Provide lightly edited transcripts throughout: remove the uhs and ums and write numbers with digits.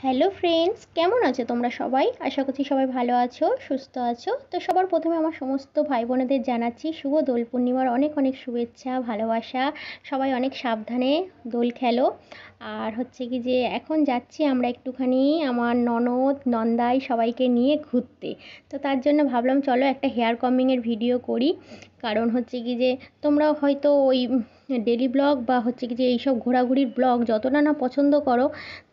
Hello friends, কেমন আছো তোমরা সবাই? আশা করছি সবাই ভালো আছো, সুস্থ আছো। তো সবার প্রথমে আমার সমস্ত ভাই বোনেদের জানাচ্ছি শুভ দোল পূর্ণিমার অনেক অনেক শুভেচ্ছা, ভালোবাসা। সবাই অনেক সাবধানে দোল খেলো। আর হচ্ছে কি যে এখন যাচ্ছি আমরা একটুখানি আমার ননদ নন্দাই সবাইকে নিয়ে ঘুরতে। তো তার জন্য ভাবলাম চলো একটা হেয়ার কমিংয়ের ভিডিও করি। কারণ হচ্ছে কি যে তোমরা হয়তো ওই ডেলি ব্লগ বা হচ্ছে কি যে এইসব ঘোরাঘুরির ব্লগ যতটা না পছন্দ করো,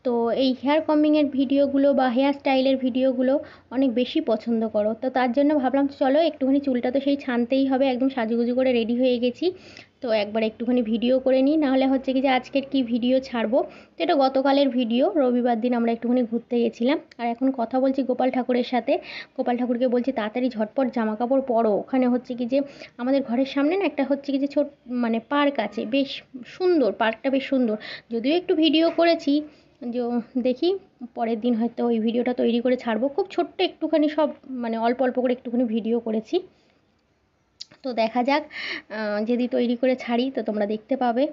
তো এই হেয়ার কমিংয়ের ভিডিওগুলো বা হেয়ার স্টাইলের ভিডিওগুলো অনেক বেশি পছন্দ করো। তো তার জন্য ভাবলাম চলো একটুখানি চুলটা তো সেই ছানতেই হবে, একদম সাজুগুজু করে রেডি হয়ে গেছি। তো একবার একটুখানি ভিডিও করে নিই, নাহলে হচ্ছে কি যে আজকের কি ভিডিও ছাড়বো। তো এটা গতকালের ভিডিও, রবিবার দিন আমরা একটুখানি ঘুরতে গেছিলাম। আর এখন কথা বলছি গোপাল ঠাকুরের সাথে। গোপাল ঠাকুরকে বলছি তাড়াতাড়ি ঝটপট জামা কাপড় পরো। ওখানে হচ্ছে কি যে আমাদের ঘরের সামনে না একটা হচ্ছে কি যে ছোট মানে পার্ক আছে, বেশ সুন্দর পার্কটা, বেশ সুন্দর। যদিও একটু ভিডিও করেছি, যে দেখি পরের দিন হয়তো ওই ভিডিওটা তৈরি করে ছাড়বো। খুব ছোট্ট একটুখানি সব মানে অল্প অল্প করে একটুখানি ভিডিও করেছি। তো দেখা যাক, যদি তৈরি করে ছাড়ি তো তোমরা দেখতে পাবে।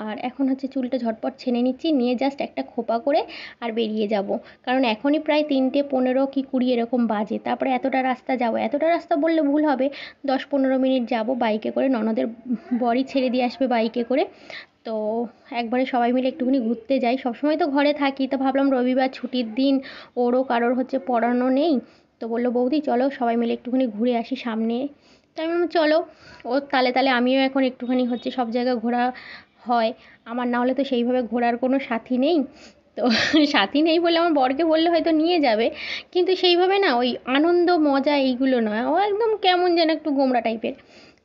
আর এখন হচ্ছে চুলটা ঝটপট ছেনে নিচ্ছি, নিয়ে জাস্ট একটা খোপা করে আর বেরিয়ে যাব। কারণ এখনই প্রায় 3:15 কি 20 এরকম বাজে। তারপরে এতটা রাস্তা যাবো, এতটা রাস্তা বললে ভুল হবে, 10-15 মিনিট যাব বাইকে করে। ননদের বরই ছেড়ে দিয়ে আসবে বাইকে করে। তো একবারে সবাই মিলে একটুখানি ঘুরতে যাই। সবসময় তো ঘরে থাকি, তো ভাবলাম রবিবার ছুটির দিন, ওরও কারোর হচ্ছে পড়ানো নেই। তো বললো বৌদি চলো সবাই মিলে একটুখানি ঘুরে আসি সামনে। তো আমি বললাম চলো। ওর তালে তালে আমিও এখন একটুখানি হচ্ছে সব জায়গা ঘোরা হয়। আমার না হলে তো সেইভাবে ঘোরার কোনো সাথী নেই। তো সাথী নেই বলে আমার বরকে বললে হয়তো নিয়ে যাবে, কিন্তু সেইভাবে না ওই আনন্দ মজা এইগুলো নয়, ও একদম কেমন যেন একটু গোমড়া টাইপের।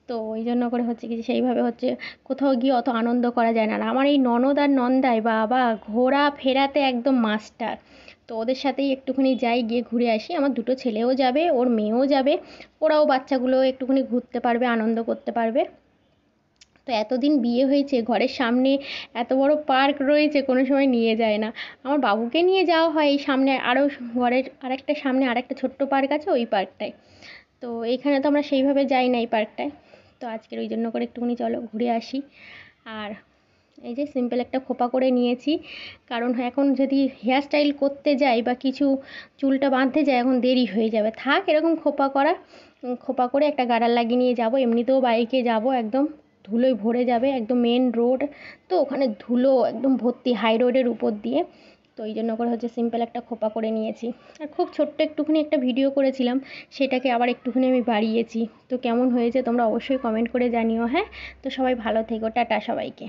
তো ওই জন্য করে হচ্ছে কি সেইভাবে হচ্ছে কোথাও গিয়ে অত আনন্দ করা যায় না। আর আমার এই ননদ আর নন্দাই বাবা ঘোরা ফেরাতে একদম মাস্টার। তো ওদের সাথেই একটুখানি যাই, গিয়ে ঘুরে আসি। আমার দুটো ছেলেও যাবে, ওর মেয়েও যাবে। ওরাও বাচ্চাগুলো একটুখানি ঘুরতে পারবে, আনন্দ করতে পারবে। তো এতদিন বিয়ে হয়েছে, ঘরের সামনে এত বড় পার্ক রয়েছে, কোনো সময় নিয়ে যায় না। আমার বাবুকে নিয়ে যাওয়া হয় এই সামনে আরও, ঘরের আরেকটা সামনে আরেকটা ছোট্ট পার্ক আছে, ওই পার্কটায়। তো এইখানে তো আমরা সেইভাবে যাই না এই পার্কটায়। তো আজকের ওই জন্য করে একটুখানি চলো ঘুরে আসি। আর এই যে সিম্পল একটা খোপা করে নিয়েছি, কারণ এখন যদি হেয়ার স্টাইল করতে যাই বা কিছু চুলটা বাঁধতে যাই এখন দেরি হয়ে যাবে। থাক এরকম খোপা করা, খোপা করে একটা গার্ডার লাগিয়ে নিয়ে যাব। এমনিতেও বাইকে যাব, একদম ধুলোয় ভরে যাবে, একদম মেন রোড। তো ওখানে ধুলো একদম ভর্তি, হাই রোডের উপর দিয়ে। তো এই জন্য করে হচ্ছে সিম্পল একটা খোপা করে নিয়েছি। আর খুব ছোট্ট একটুখানি একটা ভিডিও করেছিলাম, সেটাকে আবার একটুখানি আমি বাড়িয়েছি। তো কেমন হয়েছে তোমরা অবশ্যই কমেন্ট করে জানিও। হ্যাঁ, তো সবাই ভালো থেকো, টাটা সবাইকে।